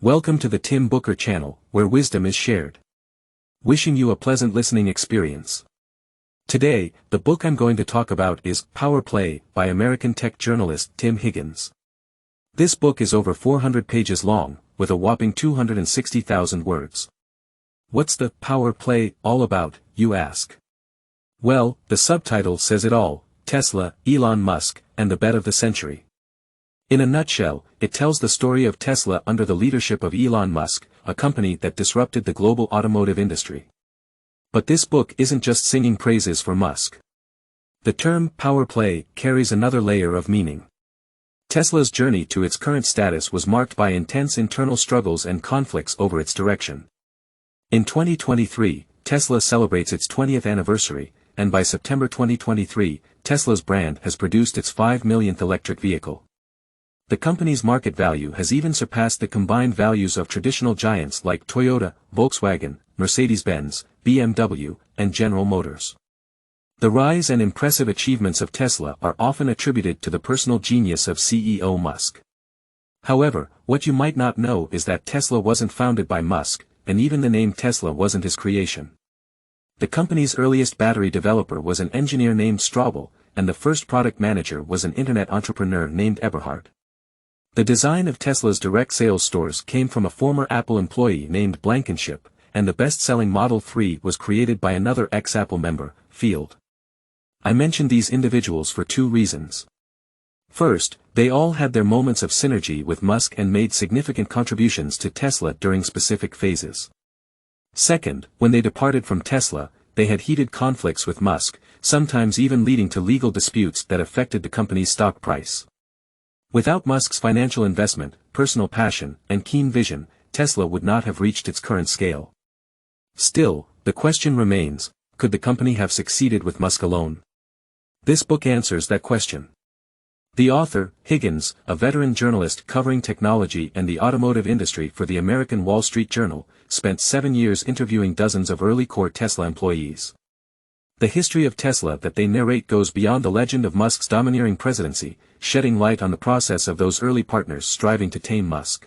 Welcome to the Tim Booker channel, where wisdom is shared. Wishing you a pleasant listening experience. Today, the book I'm going to talk about is Power Play by American tech journalist Tim Higgins. This book is over 400 pages long, with a whopping 260,000 words. What's the Power Play all about, you ask? Well, the subtitle says it all: Tesla, Elon Musk, and the bet of the century. In a nutshell, it tells the story of Tesla under the leadership of Elon Musk, a company that disrupted the global automotive industry. But this book isn't just singing praises for Musk. The term power play carries another layer of meaning. Tesla's journey to its current status was marked by intense internal struggles and conflicts over its direction. In 2023, Tesla celebrates its 20th anniversary, and by September 2023, Tesla's brand has produced its 5 millionth electric vehicle. The company's market value has even surpassed the combined values of traditional giants like Toyota, Volkswagen, Mercedes-Benz, BMW, and General Motors. The rise and impressive achievements of Tesla are often attributed to the personal genius of CEO Musk. However, what you might not know is that Tesla wasn't founded by Musk, and even the name Tesla wasn't his creation. The company's earliest battery developer was an engineer named Straubel, and the first product manager was an internet entrepreneur named Eberhard. The design of Tesla's direct sales stores came from a former Apple employee named Blankenship, and the best-selling Model 3 was created by another ex-Apple member, Field. I mention these individuals for two reasons. First, they all had their moments of synergy with Musk and made significant contributions to Tesla during specific phases. Second, when they departed from Tesla, they had heated conflicts with Musk, sometimes even leading to legal disputes that affected the company's stock price. Without Musk's financial investment, personal passion, and keen vision, Tesla would not have reached its current scale. Still, the question remains, could the company have succeeded with Musk alone? This book answers that question. The author, Higgins, a veteran journalist covering technology and the automotive industry for the American Wall Street Journal, spent 7 years interviewing dozens of early core Tesla employees. The history of Tesla that they narrate goes beyond the legend of Musk's domineering presidency, shedding light on the process of those early partners striving to tame Musk.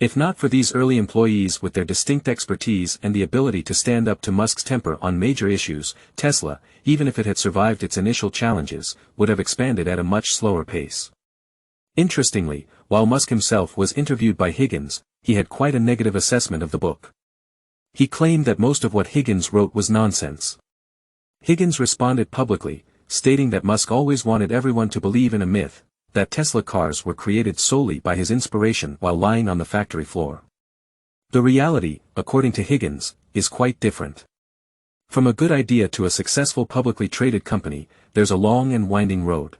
If not for these early employees with their distinct expertise and the ability to stand up to Musk's temper on major issues, Tesla, even if it had survived its initial challenges, would have expanded at a much slower pace. Interestingly, while Musk himself was interviewed by Higgins, he had quite a negative assessment of the book. He claimed that most of what Higgins wrote was nonsense. Higgins responded publicly, stating that Musk always wanted everyone to believe in a myth, that Tesla cars were created solely by his inspiration while lying on the factory floor. The reality, according to Higgins, is quite different. From a good idea to a successful publicly traded company, there's a long and winding road.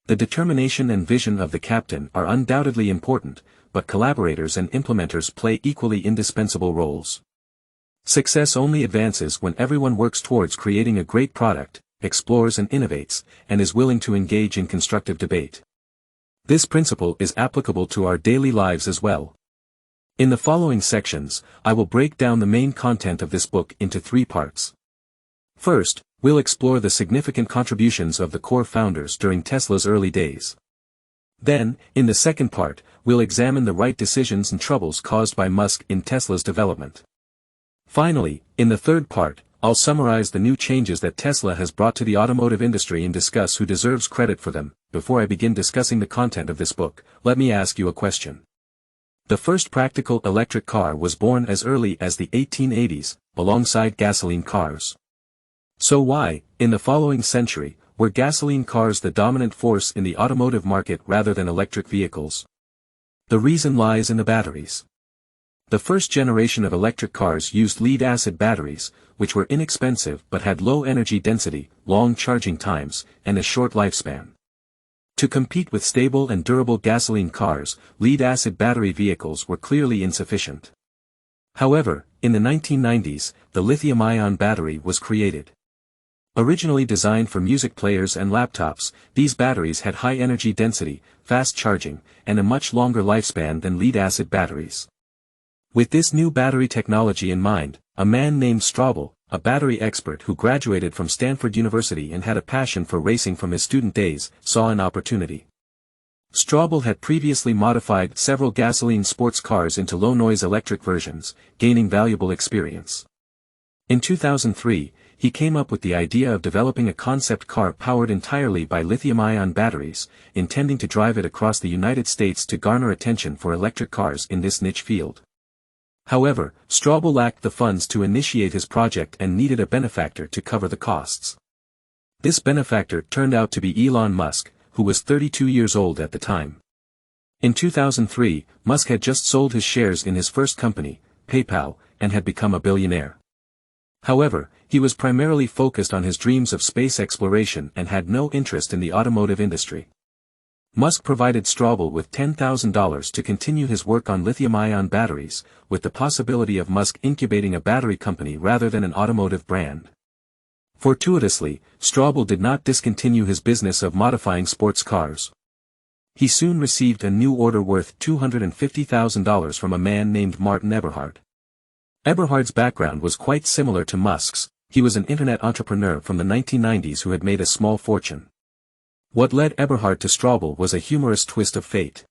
The determination and vision of the captain are undoubtedly important, but collaborators and implementers play equally indispensable roles. Success only advances when everyone works towards creating a great product, explores and innovates, and is willing to engage in constructive debate. This principle is applicable to our daily lives as well. In the following sections, I will break down the main content of this book into 3 parts. First, we'll explore the significant contributions of the core founders during Tesla's early days. Then, in the second part, we'll examine the right decisions and troubles caused by Musk in Tesla's development. Finally, in the third part, I'll summarize the new changes that Tesla has brought to the automotive industry and discuss who deserves credit for them. Before I begin discussing the content of this book, let me ask you a question. The first practical electric car was born as early as the 1880s, alongside gasoline cars. So why, in the following century, were gasoline cars the dominant force in the automotive market rather than electric vehicles? The reason lies in the batteries. The first generation of electric cars used lead-acid batteries, which were inexpensive but had low energy density, long charging times, and a short lifespan. To compete with stable and durable gasoline cars, lead-acid battery vehicles were clearly insufficient. However, in the 1990s, the lithium-ion battery was created. Originally designed for music players and laptops, these batteries had high energy density, fast charging, and a much longer lifespan than lead-acid batteries. With this new battery technology in mind, a man named Straubel, a battery expert who graduated from Stanford University and had a passion for racing from his student days, saw an opportunity. Straubel had previously modified several gasoline sports cars into low-noise electric versions, gaining valuable experience. In 2003, he came up with the idea of developing a concept car powered entirely by lithium-ion batteries, intending to drive it across the United States to garner attention for electric cars in this niche field. However, Straubel lacked the funds to initiate his project and needed a benefactor to cover the costs. This benefactor turned out to be Elon Musk, who was 32 years old at the time. In 2003, Musk had just sold his shares in his first company, PayPal, and had become a billionaire. However, he was primarily focused on his dreams of space exploration and had no interest in the automotive industry. Musk provided Straubel with $10,000 to continue his work on lithium-ion batteries, with the possibility of Musk incubating a battery company rather than an automotive brand. Fortuitously, Straubel did not discontinue his business of modifying sports cars. He soon received a new order worth $250,000 from a man named Martin Eberhard. Eberhard's background was quite similar to Musk's. He was an internet entrepreneur from the 1990s who had made a small fortune. What led Eberhard to Straubel was a humorous twist of fate.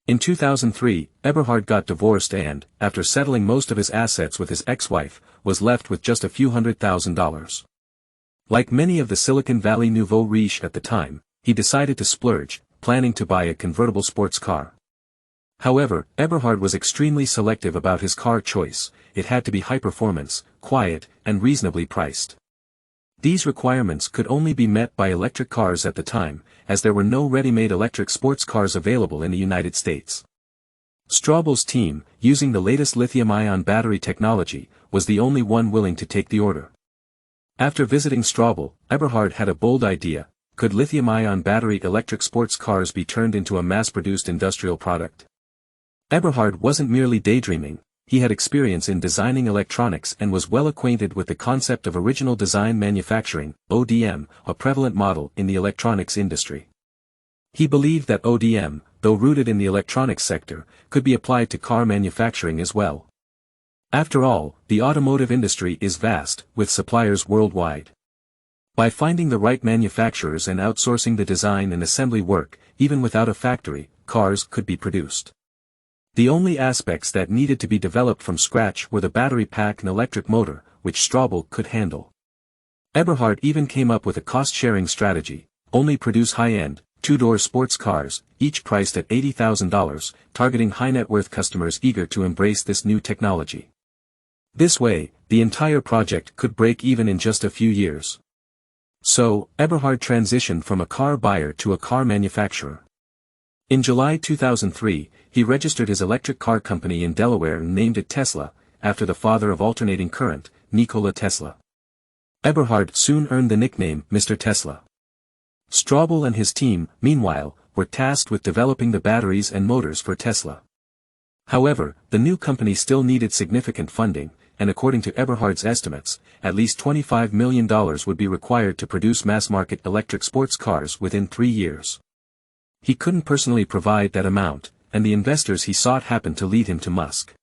In 2003, Eberhard got divorced and, after settling most of his assets with his ex-wife, was left with just a few $100,000. Like many of the Silicon Valley nouveau riche at the time, he decided to splurge, planning to buy a convertible sports car. However, Eberhard was extremely selective about his car choice. It had to be high-performance, quiet, and reasonably priced. These requirements could only be met by electric cars at the time, as there were no ready-made electric sports cars available in the United States. Straubel's team, using the latest lithium-ion battery technology, was the only one willing to take the order. After visiting Straubel, Eberhard had a bold idea: could lithium-ion battery electric sports cars be turned into a mass-produced industrial product? Eberhard wasn't merely daydreaming. He had experience in designing electronics and was well acquainted with the concept of original design manufacturing, ODM, a prevalent model in the electronics industry. He believed that ODM, though rooted in the electronics sector, could be applied to car manufacturing as well. After all, the automotive industry is vast, with suppliers worldwide. By finding the right manufacturers and outsourcing the design and assembly work, even without a factory, cars could be produced. The only aspects that needed to be developed from scratch were the battery pack and electric motor, which Straubel could handle. Eberhard even came up with a cost-sharing strategy: only produce high-end, two-door sports cars, each priced at $80,000, targeting high-net-worth customers eager to embrace this new technology. This way, the entire project could break even in just a few years. So, Eberhard transitioned from a car buyer to a car manufacturer. In July 2003, he registered his electric car company in Delaware and named it Tesla, after the father of alternating current, Nikola Tesla. Eberhard soon earned the nickname Mr. Tesla. Straubel and his team, meanwhile, were tasked with developing the batteries and motors for Tesla. However, the new company still needed significant funding, and according to Eberhard's estimates, at least $25 million would be required to produce mass-market electric sports cars within 3 years. He couldn't personally provide that amount, and the investors he sought happened to lead him to Musk.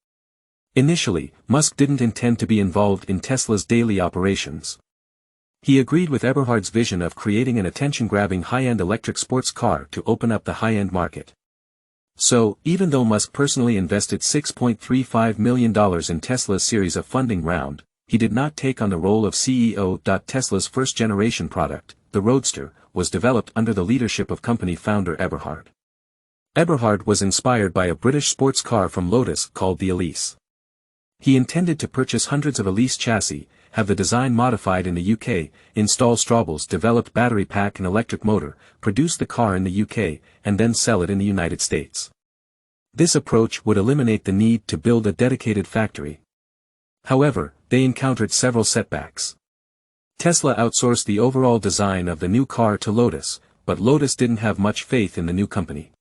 Initially, Musk didn't intend to be involved in Tesla's daily operations. He agreed with Eberhard's vision of creating an attention-grabbing high-end electric sports car to open up the high-end market. So, even though Musk personally invested $6.35 million in Tesla's series of funding round, he did not take on the role of CEO. Tesla's first-generation product, the Roadster, was developed under the leadership of company founder Eberhard. Eberhard was inspired by a British sports car from Lotus called the Elise. He intended to purchase hundreds of Elise chassis, have the design modified in the UK, install Straubel's developed battery pack and electric motor, produce the car in the UK, and then sell it in the United States. This approach would eliminate the need to build a dedicated factory. However, they encountered several setbacks. Tesla outsourced the overall design of the new car to Lotus, but Lotus didn't have much faith in the new company.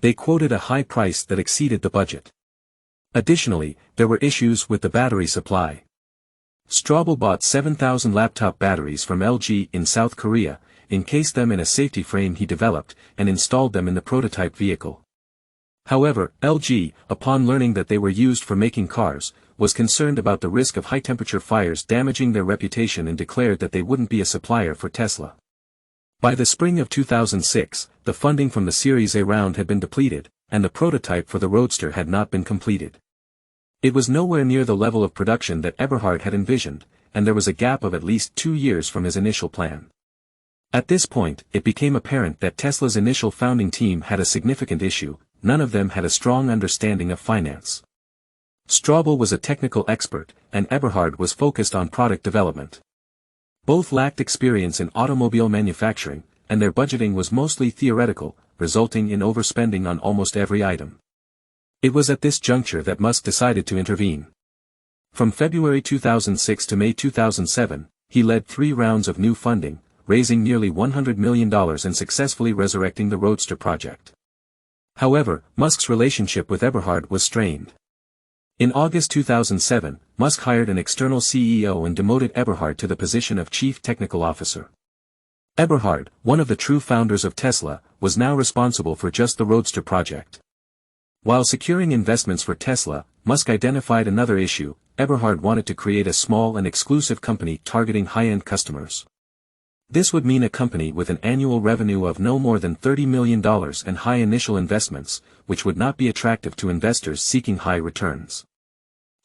They quoted a high price that exceeded the budget. Additionally, there were issues with the battery supply. Straubel bought 7,000 laptop batteries from LG in South Korea, encased them in a safety frame he developed, and installed them in the prototype vehicle. However, LG, upon learning that they were used for making cars, was concerned about the risk of high-temperature fires damaging their reputation and declared that they wouldn't be a supplier for Tesla. By the spring of 2006, the funding from the Series A round had been depleted, and the prototype for the Roadster had not been completed. It was nowhere near the level of production that Eberhard had envisioned, and there was a gap of at least 2 years from his initial plan. At this point, it became apparent that Tesla's initial founding team had a significant issue: none of them had a strong understanding of finance. Straubel was a technical expert, and Eberhard was focused on product development. Both lacked experience in automobile manufacturing, and their budgeting was mostly theoretical, resulting in overspending on almost every item. It was at this juncture that Musk decided to intervene. From February 2006 to May 2007, he led 3 rounds of new funding, raising nearly $100 million and successfully resurrecting the Roadster project. However, Musk's relationship with Eberhard was strained. In August 2007, Musk hired an external CEO and demoted Eberhard to the position of Chief Technical Officer. Eberhard, one of the true founders of Tesla, was now responsible for just the Roadster project. While securing investments for Tesla, Musk identified another issue: Eberhard wanted to create a small and exclusive company targeting high-end customers. This would mean a company with an annual revenue of no more than $30 million and high initial investments, which would not be attractive to investors seeking high returns.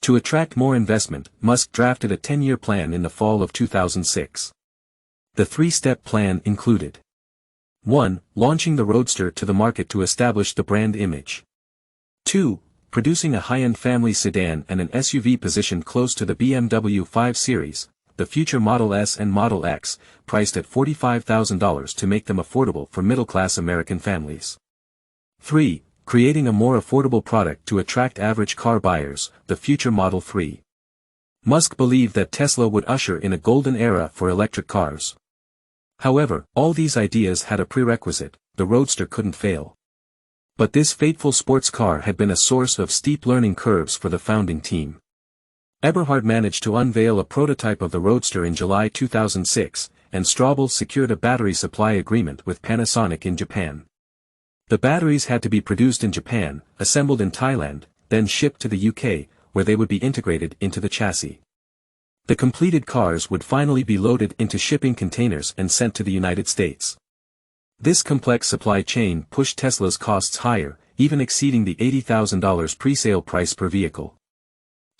To attract more investment, Musk drafted a 10-year plan in the fall of 2006. The 3-step plan included: 1. Launching the Roadster to the market to establish the brand image. 2. Producing a high-end family sedan and an SUV positioned close to the BMW 5 Series, the future Model S and Model X, priced at $45,000 to make them affordable for middle-class American families. 3. Creating a more affordable product to attract average car buyers, the future Model 3. Musk believed that Tesla would usher in a golden era for electric cars. However, all these ideas had a prerequisite: the Roadster couldn't fail. But this fateful sports car had been a source of steep learning curves for the founding team. Eberhard managed to unveil a prototype of the Roadster in July 2006, and Straubel secured a battery supply agreement with Panasonic in Japan. The batteries had to be produced in Japan, assembled in Thailand, then shipped to the UK, where they would be integrated into the chassis. The completed cars would finally be loaded into shipping containers and sent to the United States. This complex supply chain pushed Tesla's costs higher, even exceeding the $80,000 pre-sale price per vehicle.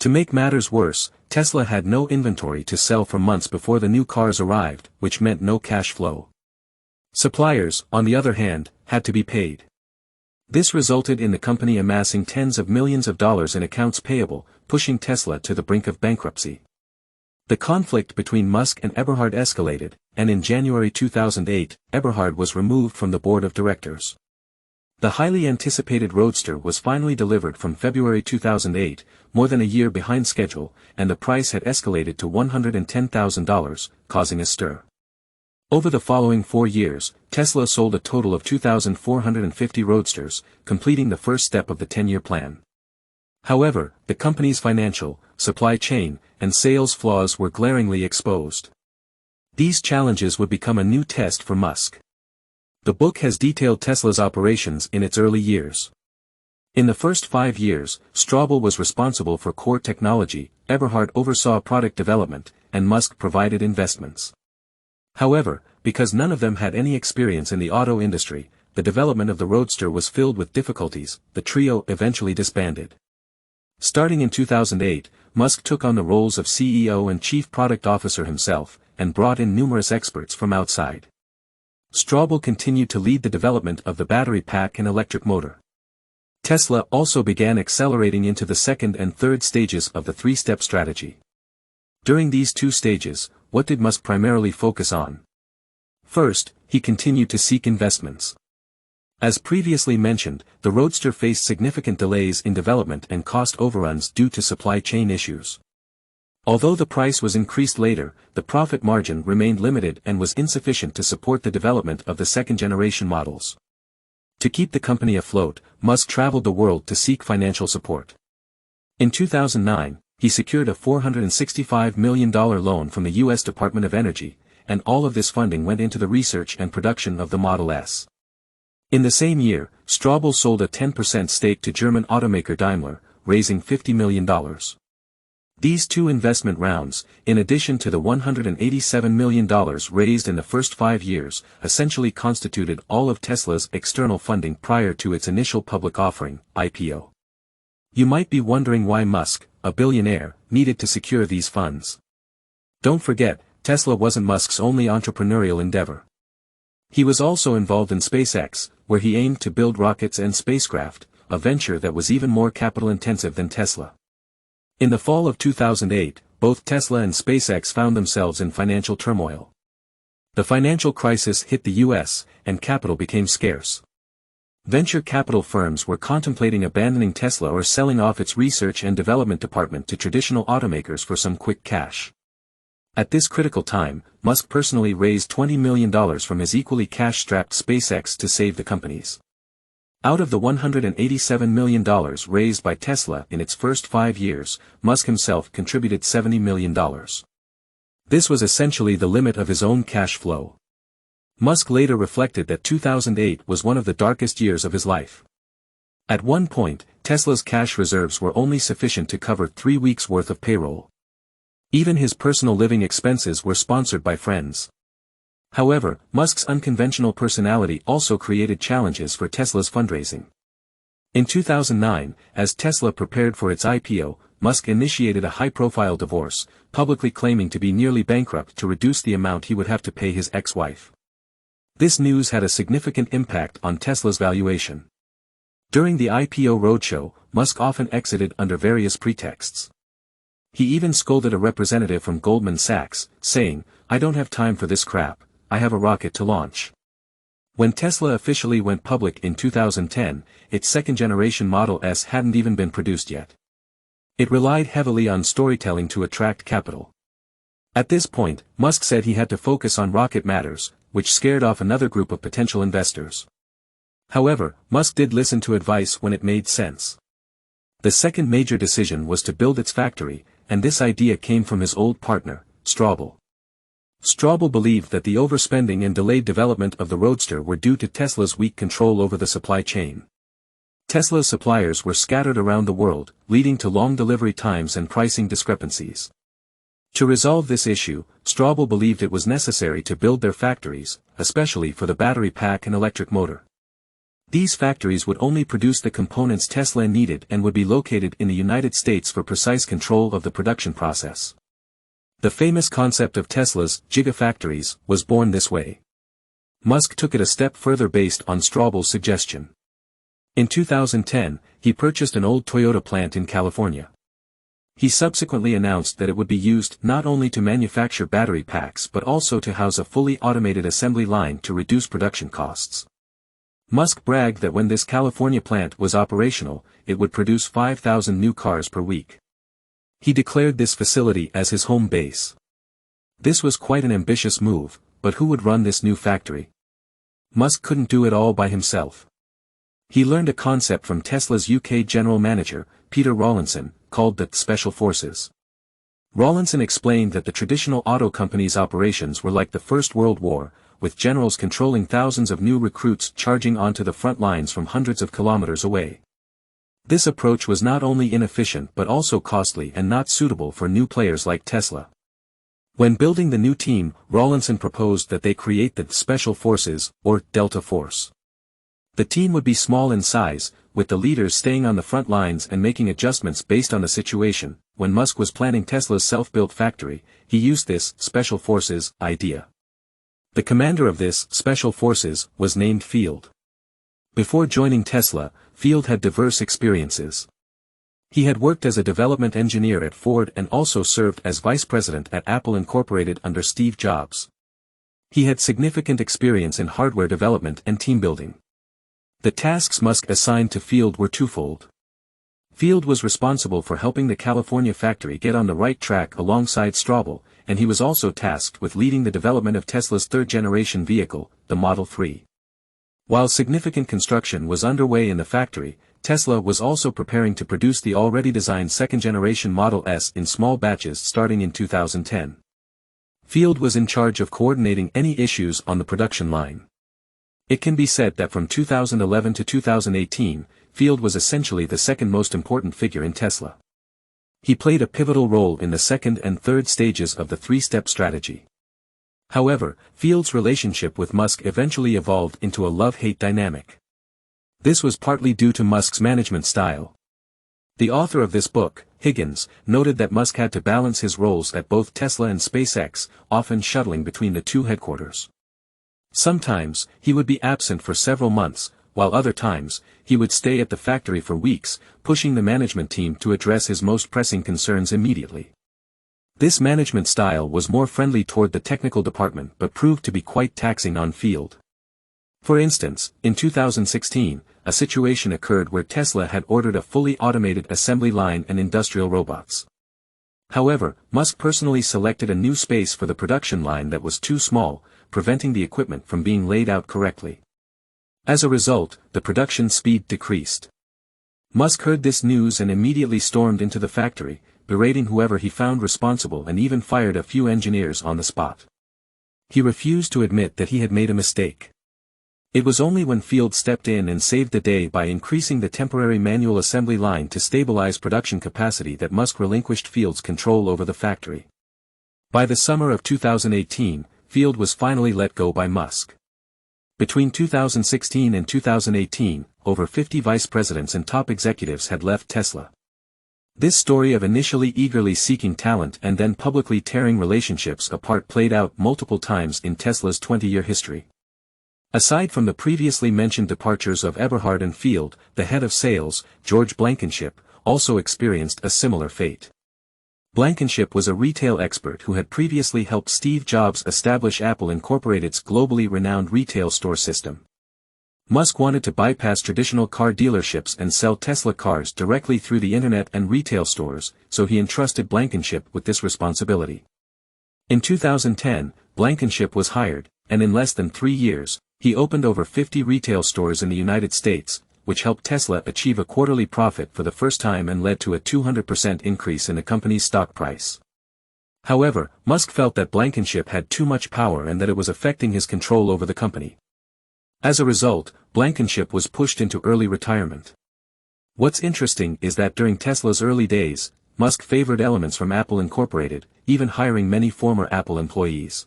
To make matters worse, Tesla had no inventory to sell for months before the new cars arrived, which meant no cash flow. Suppliers, on the other hand, had to be paid. This resulted in the company amassing tens of millions of dollars in accounts payable, pushing Tesla to the brink of bankruptcy. The conflict between Musk and Eberhard escalated, and in January 2008, Eberhard was removed from the board of directors. The highly anticipated Roadster was finally delivered from February 2008, more than a year behind schedule, and the price had escalated to $110,000, causing a stir. Over the following 4 years, Tesla sold a total of 2,450 Roadsters, completing the first step of the 10-year plan. However, the company's financial, supply chain, and sales flaws were glaringly exposed. These challenges would become a new test for Musk. The book has detailed Tesla's operations in its early years. In the first 5 years, Straubel was responsible for core technology, Eberhard oversaw product development, and Musk provided investments. However, because none of them had any experience in the auto industry, the development of the Roadster was filled with difficulties. The trio eventually disbanded. Starting in 2008, Musk took on the roles of CEO and Chief Product Officer himself, and brought in numerous experts from outside. Straubel continued to lead the development of the battery pack and electric motor. Tesla also began accelerating into the second and third stages of the 3-step strategy. During these 2 stages, what did Musk primarily focus on? First, he continued to seek investments. As previously mentioned, the Roadster faced significant delays in development and cost overruns due to supply chain issues. Although the price was increased later, the profit margin remained limited and was insufficient to support the development of the second-generation models. To keep the company afloat, Musk traveled the world to seek financial support. In 2009, he secured a $465 million loan from the U.S. Department of Energy, and all of this funding went into the research and production of the Model S. In the same year, Straubel sold a 10% stake to German automaker Daimler, raising $50 million. These two investment rounds, in addition to the $187 million raised in the first 5 years, essentially constituted all of Tesla's external funding prior to its initial public offering, IPO. You might be wondering why Musk, a billionaire, needed to secure these funds. Don't forget, Tesla wasn't Musk's only entrepreneurial endeavor. He was also involved in SpaceX, where he aimed to build rockets and spacecraft, a venture that was even more capital-intensive than Tesla. In the fall of 2008, both Tesla and SpaceX found themselves in financial turmoil. The financial crisis hit the US, and capital became scarce. Venture capital firms were contemplating abandoning Tesla or selling off its research and development department to traditional automakers for some quick cash. At this critical time, Musk personally raised $20 million from his equally cash-strapped SpaceX to save the companies. Out of the $187 million raised by Tesla in its first 5 years, Musk himself contributed $70 million. This was essentially the limit of his own cash flow. Musk later reflected that 2008 was one of the darkest years of his life. At one point, Tesla's cash reserves were only sufficient to cover 3 weeks' worth of payroll. Even his personal living expenses were sponsored by friends. However, Musk's unconventional personality also created challenges for Tesla's fundraising. In 2009, as Tesla prepared for its IPO, Musk initiated a high-profile divorce, publicly claiming to be nearly bankrupt to reduce the amount he would have to pay his ex-wife. This news had a significant impact on Tesla's valuation. During the IPO roadshow, Musk often exited under various pretexts. He even scolded a representative from Goldman Sachs, saying, "I don't have time for this crap. I have a rocket to launch." When Tesla officially went public in 2010, its second-generation Model S hadn't even been produced yet. It relied heavily on storytelling to attract capital. At this point, Musk said he had to focus on rocket matters, which scared off another group of potential investors. However, Musk did listen to advice when it made sense. The second major decision was to build its factory, and this idea came from his old partner, Straubel. Straubel believed that the overspending and delayed development of the Roadster were due to Tesla's weak control over the supply chain. Tesla's suppliers were scattered around the world, leading to long delivery times and pricing discrepancies. To resolve this issue, Straubel believed it was necessary to build their factories, especially for the battery pack and electric motor. These factories would only produce the components Tesla needed and would be located in the United States for precise control of the production process. The famous concept of Tesla's gigafactories was born this way. Musk took it a step further based on Straubel's suggestion. In 2010, he purchased an old Toyota plant in California. He subsequently announced that it would be used not only to manufacture battery packs but also to house a fully automated assembly line to reduce production costs. Musk bragged that when this California plant was operational, it would produce 5,000 new cars per week. He declared this facility as his home base. This was quite an ambitious move, but who would run this new factory? Musk couldn't do it all by himself. He learned a concept from Tesla's UK general manager, Peter Rawlinson, called the Special Forces. Rawlinson explained that the traditional auto company's operations were like the First World War, with generals controlling thousands of new recruits charging onto the front lines from hundreds of kilometers away. This approach was not only inefficient but also costly and not suitable for new players like Tesla. When building the new team, Rawlinson proposed that they create the Special Forces, or Delta Force. The team would be small in size, with the leaders staying on the front lines and making adjustments based on the situation. When Musk was planning Tesla's self-built factory, he used this Special Forces idea. The commander of this Special Forces was named Field. Before joining Tesla, Field had diverse experiences. He had worked as a development engineer at Ford and also served as vice president at Apple Incorporated under Steve Jobs. He had significant experience in hardware development and team building. The tasks Musk assigned to Field were twofold. Field was responsible for helping the California factory get on the right track alongside Straubel, and he was also tasked with leading the development of Tesla's third-generation vehicle, the Model 3. While significant construction was underway in the factory, Tesla was also preparing to produce the already designed second-generation Model S in small batches starting in 2010. Field was in charge of coordinating any issues on the production line. It can be said that from 2011 to 2018, Field was essentially the second most important figure in Tesla. He played a pivotal role in the second and third stages of the three-step strategy. However, Field's relationship with Musk eventually evolved into a love-hate dynamic. This was partly due to Musk's management style. The author of this book, Higgins, noted that Musk had to balance his roles at both Tesla and SpaceX, often shuttling between the two headquarters. Sometimes, he would be absent for several months, while other times, he would stay at the factory for weeks, pushing the management team to address his most pressing concerns immediately. This management style was more friendly toward the technical department but proved to be quite taxing on Field. For instance, in 2016, a situation occurred where Tesla had ordered a fully automated assembly line and industrial robots. However, Musk personally selected a new space for the production line that was too small, preventing the equipment from being laid out correctly. As a result, the production speed decreased. Musk heard this news and immediately stormed into the factory, berating whoever he found responsible and even fired a few engineers on the spot. He refused to admit that he had made a mistake. It was only when Field stepped in and saved the day by increasing the temporary manual assembly line to stabilize production capacity that Musk relinquished Field's control over the factory. By the summer of 2018, Field was finally let go by Musk. Between 2016 and 2018, over 50 vice presidents and top executives had left Tesla. This story of initially eagerly seeking talent and then publicly tearing relationships apart played out multiple times in Tesla's 20-year history. Aside from the previously mentioned departures of Eberhard and Field, the head of sales, George Blankenship, also experienced a similar fate. Blankenship was a retail expert who had previously helped Steve Jobs establish Apple Incorporated's globally renowned retail store system. Musk wanted to bypass traditional car dealerships and sell Tesla cars directly through the internet and retail stores, so he entrusted Blankenship with this responsibility. In 2010, Blankenship was hired, and in less than 3 years, he opened over 50 retail stores in the United States, which helped Tesla achieve a quarterly profit for the first time and led to a 200% increase in the company's stock price. However, Musk felt that Blankenship had too much power and that it was affecting his control over the company. As a result, Blankenship was pushed into early retirement. What's interesting is that during Tesla's early days, Musk favored elements from Apple Incorporated, even hiring many former Apple employees.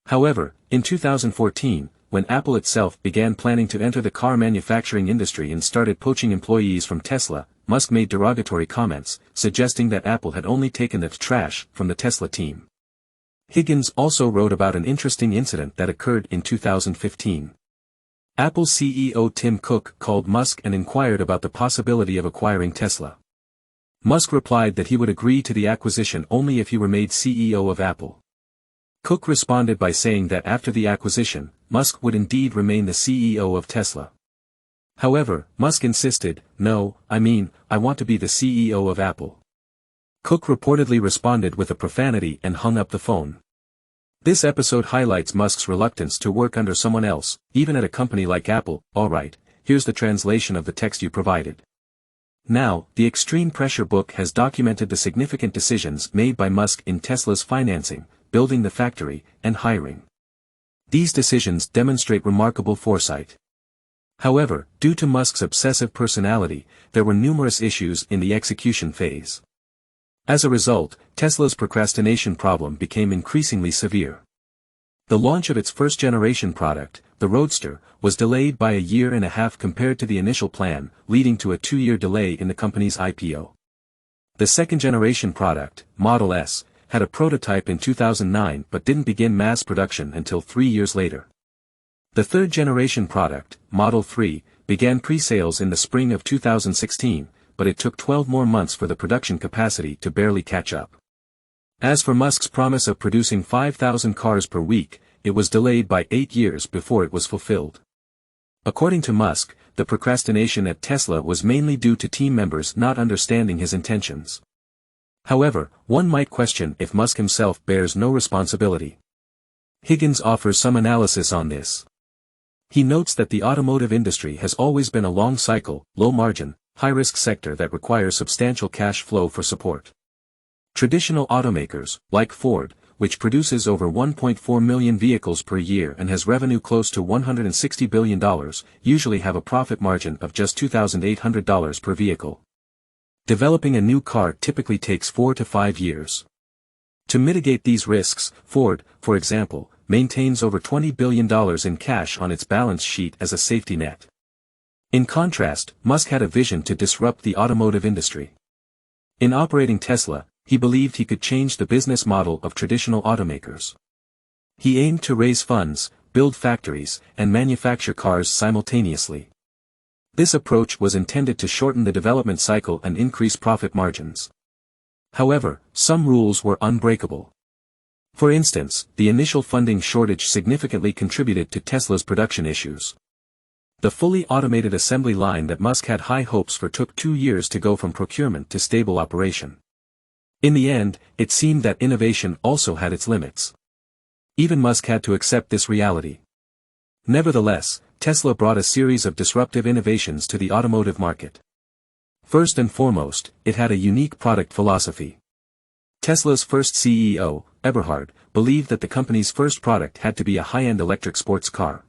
However, in 2014, when Apple itself began planning to enter the car manufacturing industry and started poaching employees from Tesla, Musk made derogatory comments, suggesting that Apple had only taken the trash from the Tesla team. Higgins also wrote about an interesting incident that occurred in 2015. Apple CEO Tim Cook called Musk and inquired about the possibility of acquiring Tesla. Musk replied that he would agree to the acquisition only if he were made CEO of Apple. Cook responded by saying that after the acquisition, Musk would indeed remain the CEO of Tesla. However, Musk insisted, "No, I want to be the CEO of Apple." Cook reportedly responded with a profanity and hung up the phone. This episode highlights Musk's reluctance to work under someone else, even at a company like Apple. Alright, here's the translation of the text you provided. Now, the Extreme Pressure book has documented the significant decisions made by Musk in Tesla's financing, building the factory, and hiring. These decisions demonstrate remarkable foresight. However, due to Musk's obsessive personality, there were numerous issues in the execution phase. As a result, Tesla's procrastination problem became increasingly severe. The launch of its first-generation product, the Roadster, was delayed by a year and a half compared to the initial plan, leading to a 2-year delay in the company's IPO. The second-generation product, Model S, had a prototype in 2009 but didn't begin mass production until 3 years later. The third-generation product, Model 3, began pre-sales in the spring of 2016, but it took 12 more months for the production capacity to barely catch up. As for Musk's promise of producing 5,000 cars per week, it was delayed by 8 years before it was fulfilled. According to Musk, the procrastination at Tesla was mainly due to team members not understanding his intentions. However, one might question if Musk himself bears no responsibility. Higgins offers some analysis on this. He notes that the automotive industry has always been a long-cycle, low-margin, high-risk sector that requires substantial cash flow for support. Traditional automakers, like Ford, which produces over 1.4 million vehicles per year and has revenue close to $160 billion, usually have a profit margin of just $2,800 per vehicle. Developing a new car typically takes 4 to 5 years. To mitigate these risks, Ford, for example, maintains over $20 billion in cash on its balance sheet as a safety net. In contrast, Musk had a vision to disrupt the automotive industry. In operating Tesla, he believed he could change the business model of traditional automakers. He aimed to raise funds, build factories, and manufacture cars simultaneously. This approach was intended to shorten the development cycle and increase profit margins. However, some rules were unbreakable. For instance, the initial funding shortage significantly contributed to Tesla's production issues. The fully automated assembly line that Musk had high hopes for took 2 years to go from procurement to stable operation. In the end, it seemed that innovation also had its limits. Even Musk had to accept this reality. Nevertheless, Tesla brought a series of disruptive innovations to the automotive market. First and foremost, it had a unique product philosophy. Tesla's first CEO, Eberhard, believed that the company's first product had to be a high-end electric sports car.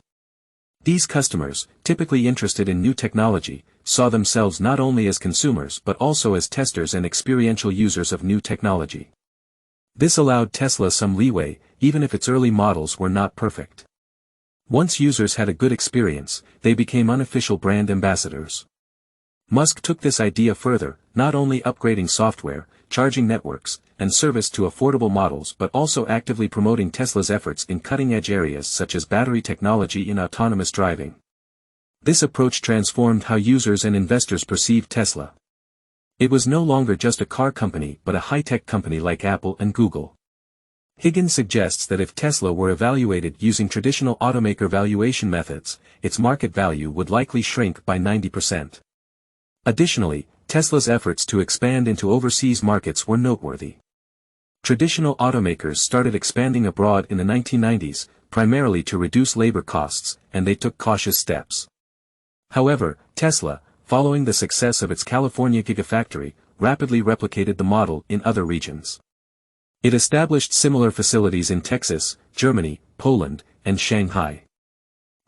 These customers, typically interested in new technology, saw themselves not only as consumers but also as testers and experiential users of new technology. This allowed Tesla some leeway, even if its early models were not perfect. Once users had a good experience, they became unofficial brand ambassadors. Musk took this idea further, not only upgrading software, charging networks, and service to affordable models but also actively promoting Tesla's efforts in cutting-edge areas such as battery technology and autonomous driving. This approach transformed how users and investors perceived Tesla. It was no longer just a car company but a high-tech company like Apple and Google. Higgins suggests that if Tesla were evaluated using traditional automaker valuation methods, its market value would likely shrink by 90%. Additionally, Tesla's efforts to expand into overseas markets were noteworthy. Traditional automakers started expanding abroad in the 1990s, primarily to reduce labor costs, and they took cautious steps. However, Tesla, following the success of its California Gigafactory, rapidly replicated the model in other regions. It established similar facilities in Texas, Germany, Poland, and Shanghai.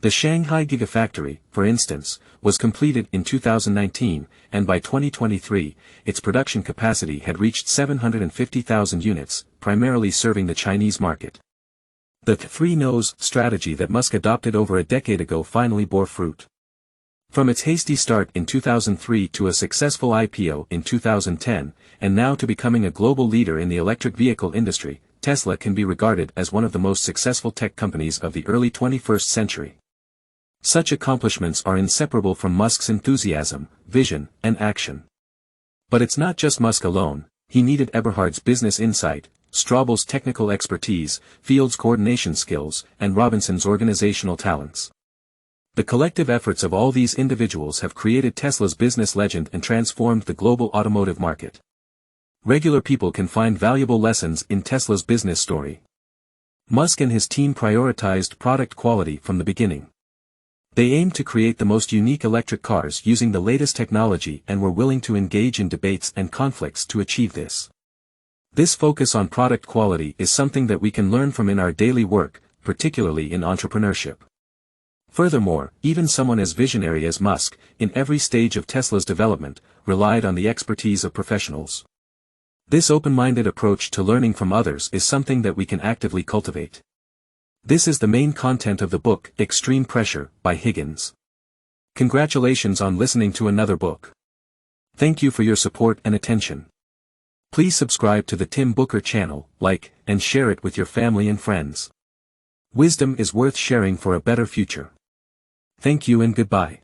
The Shanghai Gigafactory, for instance, was completed in 2019, and by 2023, its production capacity had reached 750,000 units, primarily serving the Chinese market. The three no's strategy that Musk adopted over a decade ago finally bore fruit. From its hasty start in 2003 to a successful IPO in 2010, and now to becoming a global leader in the electric vehicle industry, Tesla can be regarded as one of the most successful tech companies of the early 21st century. Such accomplishments are inseparable from Musk's enthusiasm, vision, and action. But it's not just Musk alone. He needed Eberhard's business insight, Straubel's technical expertise, Field's coordination skills, and Robinson's organizational talents. The collective efforts of all these individuals have created Tesla's business legend and transformed the global automotive market. Regular people can find valuable lessons in Tesla's business story. Musk and his team prioritized product quality from the beginning. They aimed to create the most unique electric cars using the latest technology and were willing to engage in debates and conflicts to achieve this. This focus on product quality is something that we can learn from in our daily work, particularly in entrepreneurship. Furthermore, even someone as visionary as Musk, in every stage of Tesla's development, relied on the expertise of professionals. This open-minded approach to learning from others is something that we can actively cultivate. This is the main content of the book, Extreme Pressure, by Higgins. Congratulations on listening to another book. Thank you for your support and attention. Please subscribe to the Tim Booker channel, like, and share it with your family and friends. Wisdom is worth sharing for a better future. Thank you and goodbye.